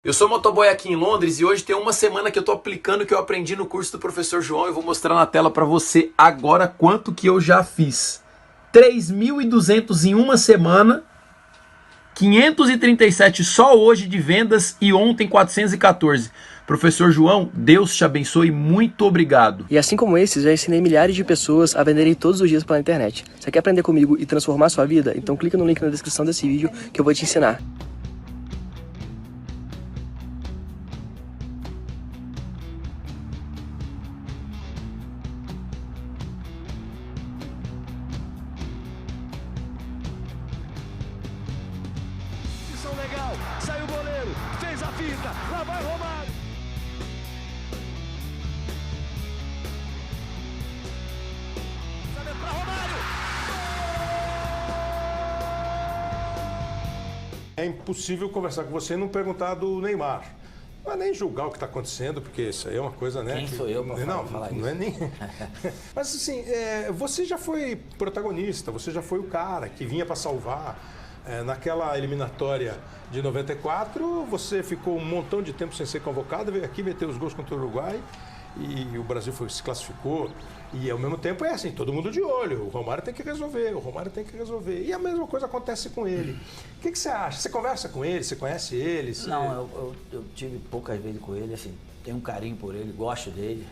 Eu sou motoboy aqui em Londres e hoje tem uma semana que eu tô aplicando o que eu aprendi no curso do professor João. Eu vou mostrar na tela para você agora quanto que eu já fiz. 3.200 em uma semana, 537 só hoje de vendas e ontem 414. Professor João, Deus te abençoe, muito obrigado. E assim como esses, já ensinei milhares de pessoas a venderem todos os dias pela internet. Você quer aprender comigo e transformar sua vida? Então clica no link na descrição desse vídeo que eu vou te ensinar. Legal, saiu o goleiro, fez a fita, lá vai Romário. Para Romário. É impossível conversar com você e não perguntar do Neymar. Não é nem julgar o que está acontecendo, porque isso aí é uma coisa, né? Quem sou eu para falar isso? Não é nem... Mas assim, você já foi protagonista, você já foi o cara que vinha para salvar. Naquela eliminatória de 94, você ficou um montão de tempo sem ser convocado, veio aqui meter os gols contra o Uruguai e o Brasil se classificou. E ao mesmo tempo é assim, todo mundo de olho, o Romário tem que resolver, o Romário tem que resolver. E a mesma coisa acontece com ele. O que você acha? Você conversa com ele, você conhece ele? Você... Não, eu tive poucas vezes com ele, assim, tenho um carinho por ele, gosto dele,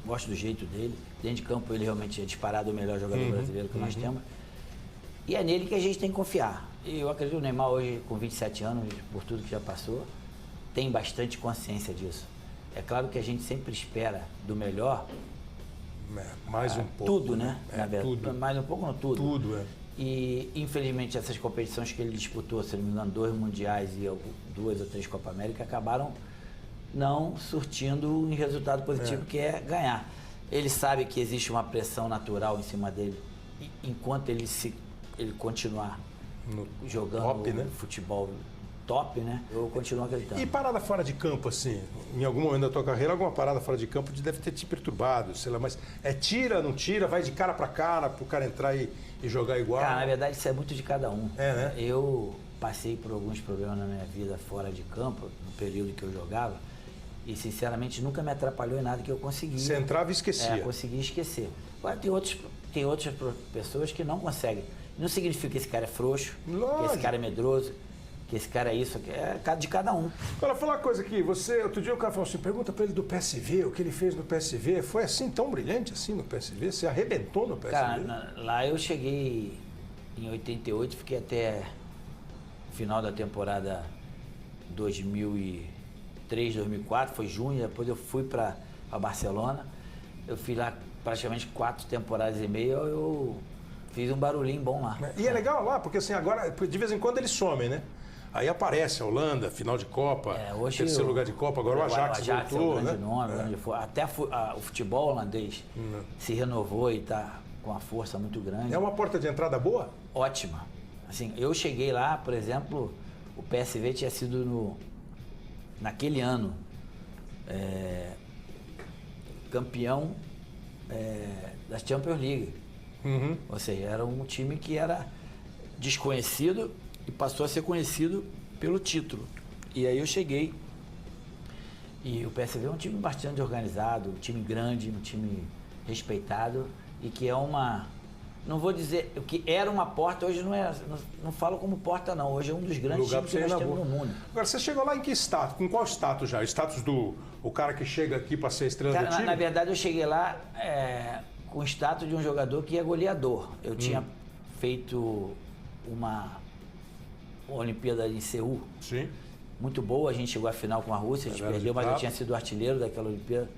gosto do jeito dele. Dentro de campo ele realmente é disparado o melhor jogador brasileiro que nós temos. E é nele que a gente tem que confiar. E eu acredito que o Neymar hoje, com 27 anos, por tudo que já passou, tem bastante consciência disso. É claro que a gente sempre espera do melhor. Mais um pouco. Tudo, né? Na verdade. Tudo. Mais um pouco, não tudo. Tudo, é. E, infelizmente, essas competições que ele disputou, se não me engano, 2 mundiais e 2 ou 3 Copa América, acabaram não surtindo em resultado positivo, que é ganhar. Ele sabe que existe uma pressão natural em cima dele, enquanto ele continuar jogando top, né? futebol top, né? Eu continuo acreditando. E parada fora de campo, assim, em algum momento da tua carreira, alguma parada fora de campo deve ter te perturbado, sei lá, mas tira, não tira, vai de cara para cara pro cara entrar e jogar igual? Cara, na verdade isso é muito de cada um. É, né? Eu passei por alguns problemas na minha vida fora de campo, no período que eu jogava, e sinceramente nunca me atrapalhou em nada que eu conseguia. Você entrava e esquecia. Conseguia esquecer. Agora tem outras pessoas que não conseguem. Não significa que esse cara é frouxo, que esse cara é medroso, que esse cara é isso, que é de cada um. Agora, falar uma coisa aqui, outro dia o cara falou assim, pergunta pra ele do PSV, o que ele fez no PSV, foi assim, tão brilhante assim no PSV? Você arrebentou no PSV? Cara, lá eu cheguei em 88, fiquei até o final da temporada 2003, 2004, foi junho, depois eu fui para Barcelona, eu fui lá praticamente 4 temporadas e meia, eu fiz um barulhinho bom lá. E é legal lá, porque assim, agora, de vez em quando eles somem, né? Aí aparece a Holanda, final de Copa, hoje terceiro lugar de Copa, agora o Ajax voltou, é um grande né? nome, até o futebol holandês se renovou e está com uma força muito grande. É uma porta de entrada boa? Ótima. Assim, eu cheguei lá, por exemplo, o PSV tinha sido naquele ano campeão da Champions League. Ou seja, era um time que era desconhecido e passou a ser conhecido pelo título. E aí eu cheguei e o PSV é um time bastante organizado, um time grande, um time respeitado e que é não vou dizer, o que era uma porta, hoje não falo como porta não, hoje é um dos grandes times que nós temos no mundo. Agora, você chegou lá em que status? Com qual status já? Status o cara que chega aqui para ser estrela do time? Na verdade eu cheguei lá com o status de um jogador que é goleador. Eu tinha feito uma Olimpíada em Seul. Sim. Muito boa, a gente chegou à final com a Rússia, a gente perdeu, mas eu tinha sido artilheiro daquela Olimpíada,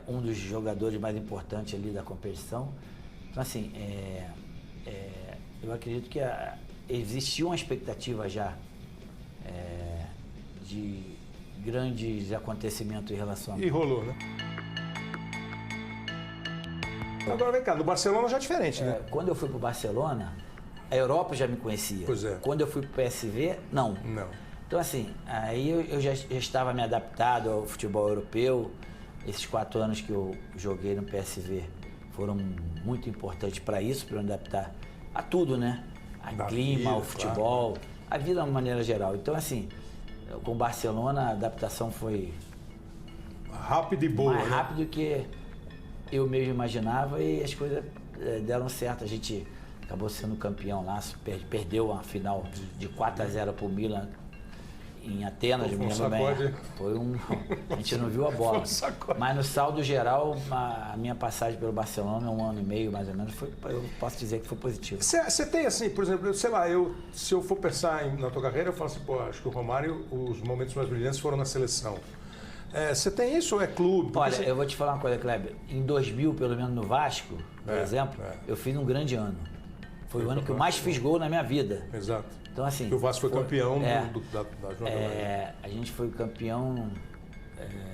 um dos jogadores mais importantes ali da competição. Então assim, eu acredito que existia uma expectativa já de grandes acontecimentos em relação a... E rolou, né? Agora vem cá, no Barcelona já é diferente, né? Quando eu fui pro Barcelona, a Europa já me conhecia. Pois é. Quando eu fui pro PSV, não. Então assim, aí eu já estava me adaptado ao futebol europeu. Esses 4 anos que eu joguei no PSV foram muito importantes para isso, para eu me adaptar a tudo, né? A clima, ao futebol, a vida de uma maneira geral. Então assim, Com o Barcelona, a adaptação foi Rápido e boa, mais né? rápido que eu mesmo imaginava e as coisas deram certo. A gente acabou sendo campeão lá, perdeu a final de 4-0 pro Milan em Atenas, me lembro bem. A gente não viu a bola. Mas no saldo geral, a minha passagem pelo Barcelona, 1 ano e meio mais ou menos, eu posso dizer que foi positivo. Você tem assim, por exemplo, sei lá, se eu for pensar na tua carreira, eu falo assim, pô, acho que o Romário, os momentos mais brilhantes foram na seleção. Você tem isso ou é clube? Olha, eu vou te falar uma coisa, Kleber. Em 2000, pelo menos no Vasco, por exemplo, eu fiz um grande ano. Foi o ano que eu mais fiz gol na minha vida. Exato. Então, assim, o Vasco foi campeão da jornada. A gente foi campeão.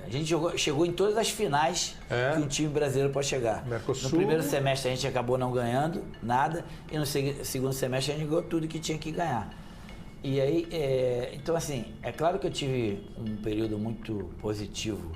A gente chegou em todas as finais que um time brasileiro pode chegar. Mercosul. No primeiro semestre a gente acabou não ganhando nada e no segundo semestre a gente ganhou tudo que tinha que ganhar. E aí, então assim, é claro que eu tive um período muito positivo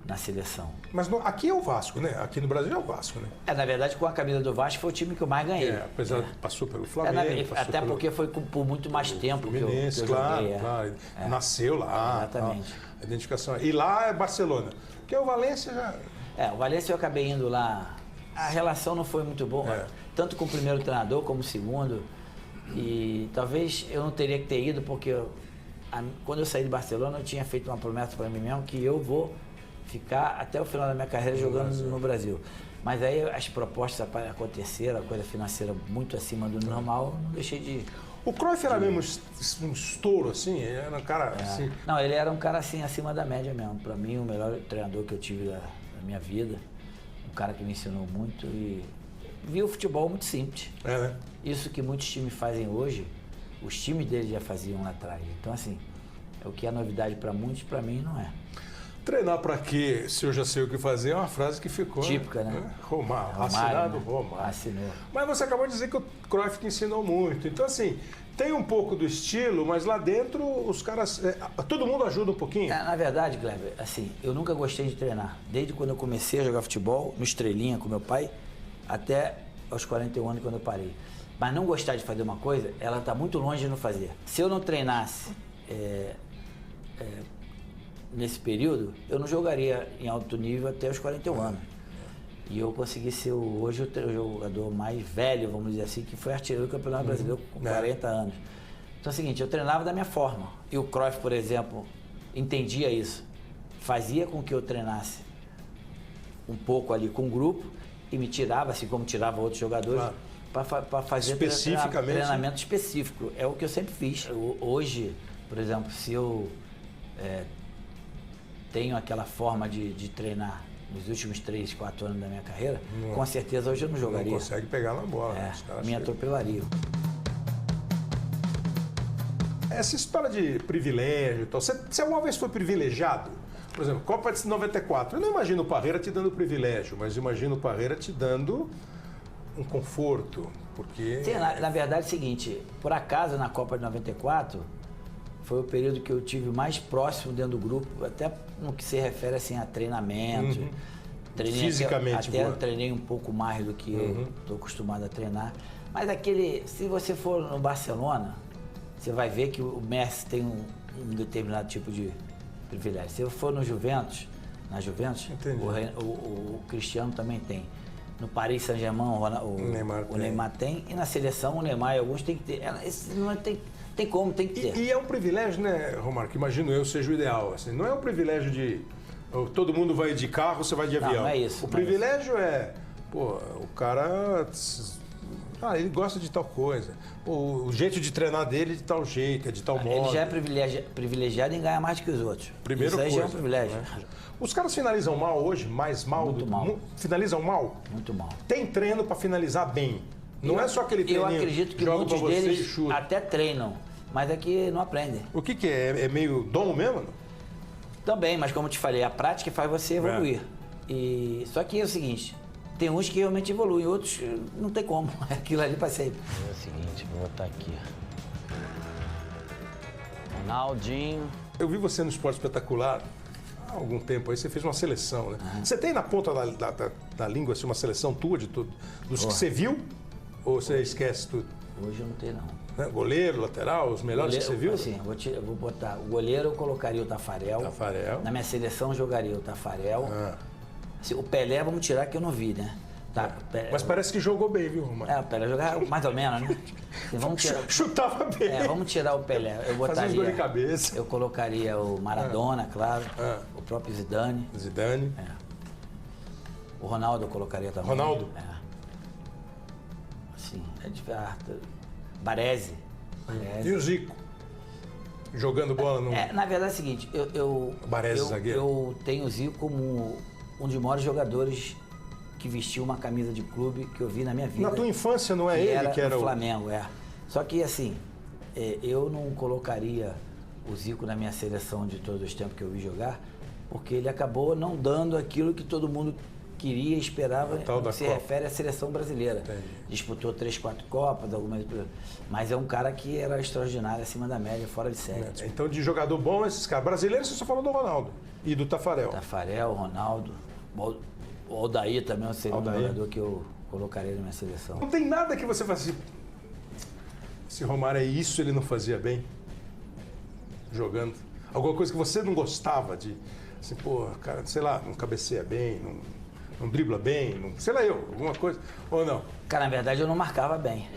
na seleção. Mas aqui é o Vasco, né? Aqui no Brasil é o Vasco, né? Na verdade, com a camisa do Vasco foi o time que eu mais ganhei. Apesar de passou pelo Flamengo. Até porque foi por muito mais tempo que eu claro, joguei. Claro. Nasceu lá. Exatamente. A identificação. E lá é Barcelona. Porque o Valência já... O Valência eu acabei indo lá. A relação não foi muito boa. Tanto com o primeiro treinador como o segundo. E talvez eu não teria que ter ido porque quando eu saí de Barcelona eu tinha feito uma promessa para mim mesmo que eu vou ficar até o final da minha carreira jogando no Brasil. Mas aí as propostas aconteceram, a coisa financeira muito acima do normal, não deixei de ir. O Cruyff era mesmo um estouro, assim? Ele era um cara assim... Não, ele era um cara assim, acima da média mesmo. Para mim, o melhor treinador que eu tive da minha vida. Um cara que me ensinou muito e vi o futebol muito simples. Né? Isso que muitos times fazem hoje, os times deles já faziam lá atrás. Então, assim, o que é novidade para muitos, para mim não é. Treinar para quê? Se eu já sei o que fazer, é uma frase que ficou... Típica, né? Romário, assinado, né? Romário. Assinou. Mas você acabou de dizer que o Cruyff te ensinou muito. Então, assim, tem um pouco do estilo, mas lá dentro os caras... todo mundo ajuda um pouquinho? Na verdade, Kleber, assim, eu nunca gostei de treinar. Desde quando eu comecei a jogar futebol, no Estrelinha com meu pai, até aos 41 anos quando eu parei. Mas não gostar de fazer uma coisa, ela está muito longe de não fazer. Se eu não treinasse nesse período, eu não jogaria em alto nível até os 41 anos. E eu consegui ser hoje o jogador mais velho, vamos dizer assim, que foi artilheiro do Campeonato Brasileiro com 40 anos. Então é o seguinte, eu treinava da minha forma. E o Cruyff, por exemplo, entendia isso. Fazia com que eu treinasse um pouco ali com o grupo e me tirava, assim como tirava outros jogadores, para fazer treinamento específico. É o que eu sempre fiz. Hoje, por exemplo, se eu tenho aquela forma de treinar nos últimos 3, 4 anos da minha carreira, com certeza hoje eu não jogaria. Não consegue pegar na bola. Me atropelaria. Essa história de privilégio e tal, você alguma vez foi privilegiado? Por exemplo, Copa de 94. Eu não imagino o Parreira te dando privilégio, mas imagino o Parreira te dando um conforto, porque... Sim, na verdade é o seguinte, por acaso na Copa de 94, foi o período que eu tive mais próximo dentro do grupo, até no que se refere assim, a treinamento. Fisicamente, treinei um pouco mais do que eu estou acostumado a treinar. Mas se você for no Barcelona, você vai ver que o Messi tem um determinado tipo de privilégio. Se eu for no Juventus, o Cristiano também tem. No Paris Saint-Germain, o Neymar tem. E na seleção, o Neymar e alguns tem que ter. Tem como, tem que ter. E é um privilégio, né, Romário, que imagino eu seja o ideal. Assim, não é um privilégio de todo mundo vai de carro, você vai de avião. Não é isso. O privilégio o cara... ele gosta de tal coisa. O jeito de treinar dele é de tal jeito, é de tal modo. Ele já é privilegiado em ganhar mais do que os outros. Primeiro isso aí coisa, já é um privilégio. Né? Os caras finalizam mal hoje, mais mal Muito mal. Finalizam mal? Muito mal. Tem treino para finalizar bem. Não é só aquele treino. Eu acredito que muitos deles até treinam, mas é que não aprendem. O que é? É meio dom mesmo? Também, mas como eu te falei, a prática faz você evoluir. Só que é o seguinte, tem uns que realmente evoluem, outros não tem como. Aquilo ali para sempre. É o seguinte, vou botar aqui. Ronaldinho. Eu vi você no Esporte Espetacular há algum tempo aí, você fez uma seleção, né? Você tem na ponta da língua assim, uma seleção tua de tudo, dos que você viu? Ou você esquece tudo? Hoje eu não tenho, não. Né? Goleiro, lateral, os melhores que você viu? Assim, eu vou botar. O goleiro eu colocaria o Taffarel. Taffarel. Na minha seleção eu jogaria o Taffarel. Assim, o Pelé vamos tirar que eu não vi, né? Tá, Mas parece que jogou bem, viu, Romário? O Pelé jogava mais ou menos, né? Assim, vamos tirar, chutava bem. vamos tirar o Pelé. Eu botaria, fazia uns gol de cabeça. Eu colocaria o Maradona, claro. O próprio Zidane. Zidane. O Ronaldo eu colocaria também. Ronaldo? Assim, é de Baresi. E o Zico? Jogando bola no... Na verdade é o seguinte, Baresi, zagueiro. eu tenho o Zico como um dos maiores jogadores que vestiu uma camisa de clube que eu vi na minha vida. Na tua infância não é ele que era o Flamengo, Só que assim, eu não colocaria o Zico na minha seleção de todos os tempos que eu vi jogar, porque ele acabou não dando aquilo que todo mundo queria e esperava, no que se refere à seleção brasileira. Entendi. Disputou 3, 4 Copas, algumas, mas é um cara que era extraordinário, acima da média, fora de série. Então, de jogador bom, esses caras. Brasileiros, você só falou do Ronaldo e do Taffarel. Taffarel, Ronaldo, o Aldair também seria um jogador que eu colocaria na minha seleção. Não tem nada que você faça assim, esse Romário é isso, ele não fazia bem, jogando. Alguma coisa que você não gostava de, assim, pô, cara, sei lá, não cabeceia bem, não dribla bem, não, sei lá alguma coisa, ou não? Cara, na verdade eu não marcava bem.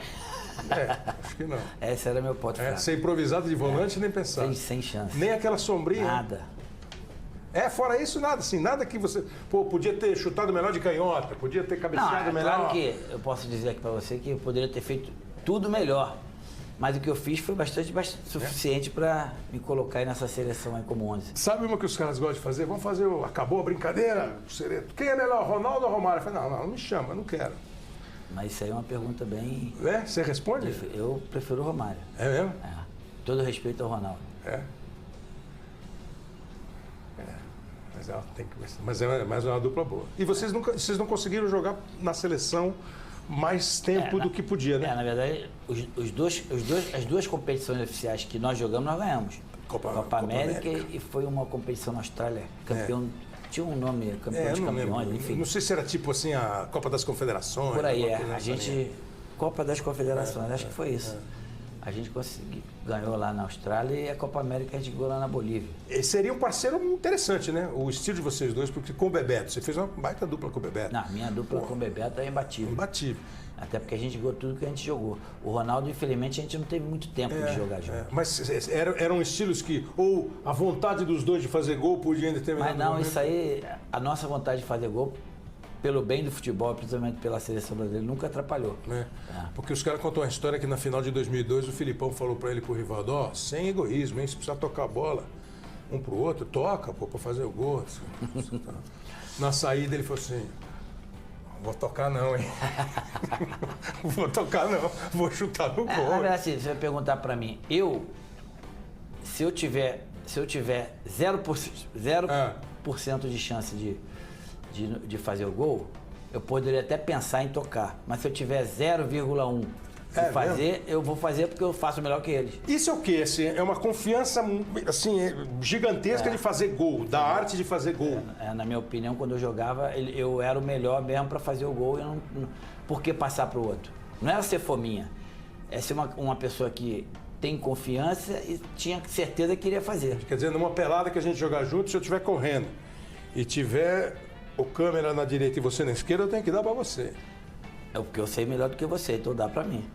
Acho que não. Esse era meu ponto fraco. Ser improvisado de volante, nem pensar. Sem chance. Nem aquela sombrinha. Nada. Fora isso, nada, assim, nada que você, podia ter chutado melhor de canhota, podia ter cabeceado melhor. Claro que eu posso dizer aqui pra você que eu poderia ter feito tudo melhor. Mas o que eu fiz foi bastante suficiente para me colocar aí nessa seleção aí como 11. Sabe uma que os caras gostam de fazer? Vamos fazer acabou a brincadeira, Sereto. Quem é melhor, Ronaldo ou Romário? Eu falei, não me chama, eu não quero. Mas isso aí é uma pergunta bem... Você responde? Eu prefiro o Romário. É mesmo? Todo respeito ao Ronaldo. Mas é mais uma dupla boa. E vocês não conseguiram jogar na seleção mais tempo do que podia, né? Na verdade, as duas competições oficiais que nós jogamos, nós ganhamos. Copa América e foi uma competição na Austrália. Campeão, tinha um nome, campeão de campeões, enfim. Não sei se era tipo assim a Copa das Confederações. Por aí, a gente... Copa das Confederações, acho que foi isso. A gente ganhou lá na Austrália e a Copa América a gente ganhou lá na Bolívia. E seria um parceiro interessante, né? O estilo de vocês dois, porque com o Bebeto, você fez uma baita dupla com o Bebeto. Não, minha dupla com o Bebeto é imbatível. Imbatível. Até porque a gente jogou tudo que a gente jogou. O Ronaldo, infelizmente, a gente não teve muito tempo de jogar junto. Mas eram estilos que, ou a vontade dos dois de fazer gol podia ainda ter... Mas não, isso aí, a nossa vontade de fazer gol, pelo bem do futebol, principalmente pela seleção brasileira, nunca atrapalhou. Porque os caras contam uma história que na final de 2002 o Filipão falou pra ele, pro Rivaldo, sem egoísmo, hein? Se precisar tocar a bola um pro outro, toca, pra fazer o gol. Na saída ele falou assim, vou tocar não, hein? Vou tocar não, vou chutar no gol. Na verdade, assim, você vai perguntar pra mim, se eu tiver 0% de chance de fazer o gol, eu poderia até pensar em tocar. Mas se eu tiver 0,1 de fazer, eu vou fazer porque eu faço melhor que eles. Isso é o quê? Assim, é uma confiança assim, gigantesca de fazer gol, da arte de fazer gol. Na minha opinião, quando eu jogava, eu era o melhor mesmo para fazer o gol. Por que passar para o outro? Não era ser fominha. É ser uma pessoa que tem confiança e tinha certeza que iria fazer. Quer dizer, numa pelada que a gente jogar junto, se eu estiver correndo e tiver o câmera na direita e você na esquerda, eu tenho que dar pra você. É porque eu sei melhor do que você, então dá pra mim.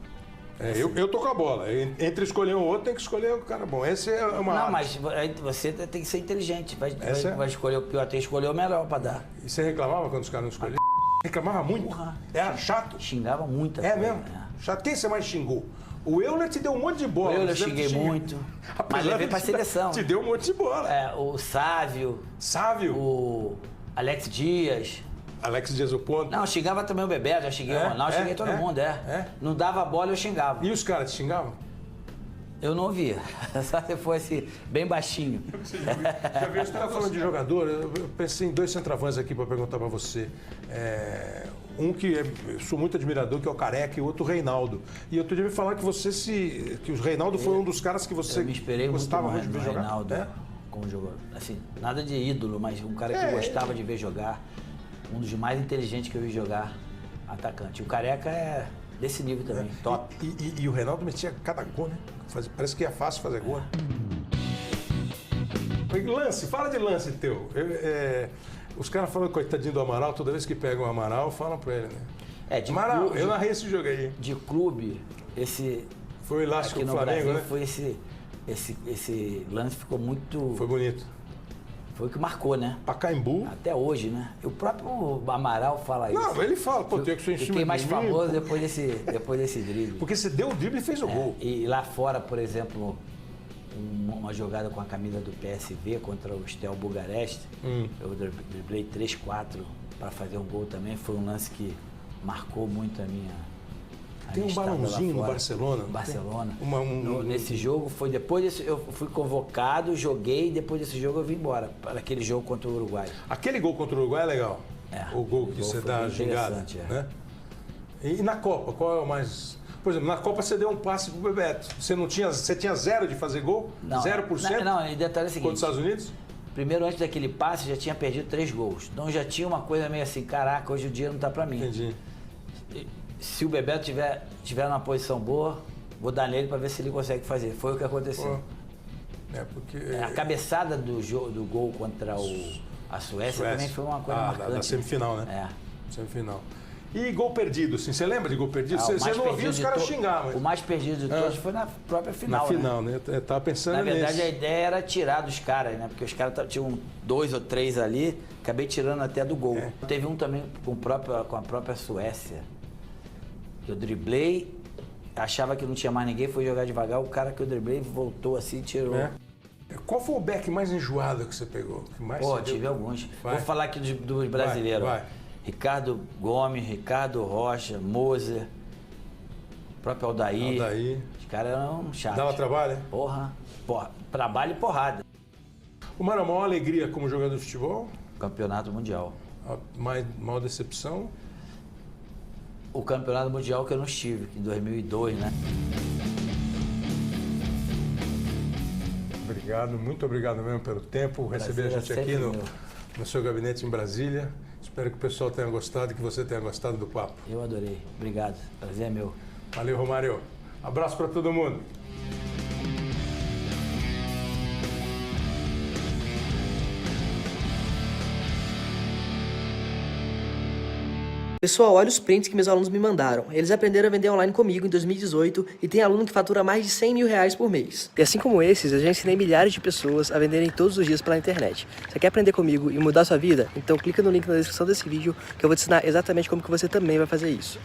Eu tô com a bola. Entre escolher um outro, tem que escolher o cara bom. Essa é uma arte. Mas você tem que ser inteligente. Vai escolher o pior, tem que escolher o melhor pra dar. E você reclamava quando os caras não escolhiam? Reclamava muito? Era chato? Xingava muito. Mesmo? Chato. Quem você mais xingou? O Euler te deu um monte de bola. O Euler eu xinguei muito. Mas levei pra seleção. Te deu um monte de bola. O Sávio. O Alex Dias. Alex Dias, o ponto. Não, xingava também o Bebeto, já xinguei o Ronaldo, xinguei todo mundo, Não dava bola, eu xingava. E os caras te xingavam? Eu não ouvia. Só se fosse bem baixinho. Já vi, você estava falando de jogador, eu pensei em dois centroavantes aqui para perguntar para você. Um que eu sou muito admirador, que é o Careca, e o outro o Reinaldo. E eu podia me falar que que o Reinaldo foi um dos caras que você gostava muito de ver jogar. Reinaldo, como jogador. Assim, nada de ídolo, mas um cara que eu gostava de ver jogar. Um dos mais inteligentes que eu vi jogar, atacante. O Careca desse nível também, top. E o Reinaldo metia cada gol, né? Parece que é fácil fazer gol, né? Lance, fala de lance teu. Os caras falam, coitadinho do Amaral, toda vez que pegam o Amaral, falam pra ele, né? Amaral, eu narrei esse jogo aí. De clube, esse... Foi o elástico aqui do no Flamengo, Brasil, né? foi esse lance ficou muito... Foi bonito. Foi o que marcou, né? Pacaembu. Até hoje, né? E o próprio Amaral fala isso. Não, ele fala, pô, tem que ser em cima Fiquei mais de mim, famoso pô. depois desse drible. Porque você deu o drible e fez o gol. E lá fora, por exemplo, uma jogada com a camisa do PSV contra o Steaua Bucareste, eu driblei 3-4 para fazer um gol também. Foi um lance que marcou muito a minha... Tem um balãozinho no Barcelona. Barcelona. Tem Nesse jogo, foi depois desse, eu fui convocado, joguei, depois desse jogo eu vim embora, para aquele jogo contra o Uruguai. Aquele gol contra o Uruguai é legal. O gol que você dá gingada, né? E na Copa, qual é o mais... Por exemplo, na Copa você deu um passe pro Bebeto. Você tinha zero de fazer gol? Não, 0%? Não, e detalhe é o seguinte... Contra os Estados Unidos? Primeiro, antes daquele passe, já tinha perdido 3 gols. Então já tinha uma coisa meio assim, caraca, hoje o dia não tá para mim. Entendi. Se o Bebeto tiver numa posição boa, vou dar nele para ver se ele consegue fazer. Foi o que aconteceu. Porque... A cabeçada do gol contra a Suécia também foi uma coisa marcante. Da semifinal, né? É. Semifinal. E gol perdido, assim, você lembra de gol perdido? Você não ouvia os caras xingar, mas... O mais perdido de todos foi na própria final, Na final, né? Eu tava pensando Na verdade, nesse. a ideia era tirar dos caras, né? Porque os caras tinham 2 ou 3 ali, acabei tirando até do gol. Teve um também com a própria Suécia, que eu driblei, achava que não tinha mais ninguém, foi jogar devagar, o cara que eu driblei voltou assim e tirou. Qual foi o back mais enjoado que você pegou? Que mais Tive alguns. Vai. Vou falar aqui dos brasileiros. Vai. Ricardo Gomes, Ricardo Rocha, Moser, o próprio Aldair. Os caras eram chatos. Dava trabalho? Porra, trabalho e porrada. Uma maior alegria como jogador de futebol? Campeonato Mundial. A maior decepção? O Campeonato Mundial que eu não estive, em 2002, né? Obrigado, muito obrigado mesmo pelo tempo, receber a gente aqui no seu gabinete em Brasília. Espero que o pessoal tenha gostado e que você tenha gostado do papo. Eu adorei. Obrigado. Prazer é meu. Valeu, Romário. Abraço para todo mundo. Pessoal, olha os prints que meus alunos me mandaram. Eles aprenderam a vender online comigo em 2018 e tem aluno que fatura mais de 100 mil reais por mês. E assim como esses, eu já ensinei milhares de pessoas a venderem todos os dias pela internet. Você quer aprender comigo e mudar sua vida? Então clica no link na descrição desse vídeo que eu vou te ensinar exatamente como que você também vai fazer isso.